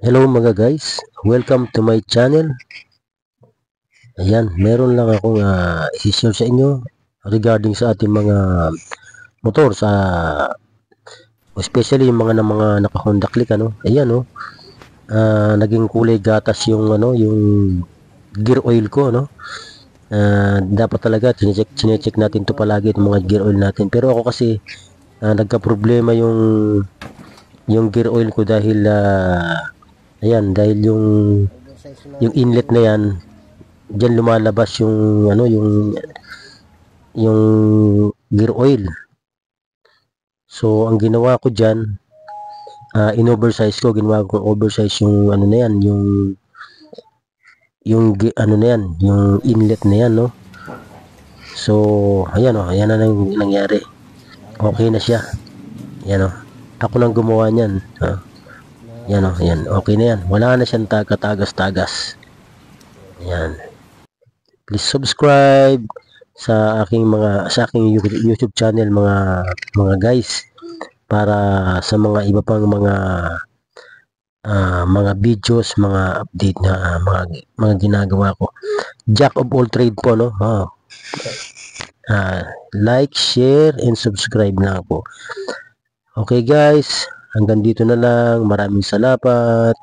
Hello mga guys, welcome to my channel. Ayan, meron lang akong i-share sa inyo regarding sa ating mga motor especially yung mga naka-Honda Click Ayan naging kulay gatas yung yung gear oil ko dapat talaga chinecheck natin to palagi itong mga gear oil natin. Pero ako kasi nagka-problema yung gear oil ko dahil ayan, dahil yung inlet na yan, diyan lumalabas yung gear oil. So ang ginawa ko diyan, in-oversize ko, ginawa ko oversize yung na yan, yung na yan, yung inlet na yan, no. So ayan ayan na nangyari. Okay na siya. Yan ako nang gumawa niyan. Yan yan. Okay na yan. Wala na siyang tagas-tagas. Yan. Please subscribe sa aking YouTube channel mga guys, para sa mga iba pang mga videos, mga update na mga ginagawa ko. Jack of all trade po, no. Like, share and subscribe lang po. Okay guys, hanggang dito na lang. Maraming salamat.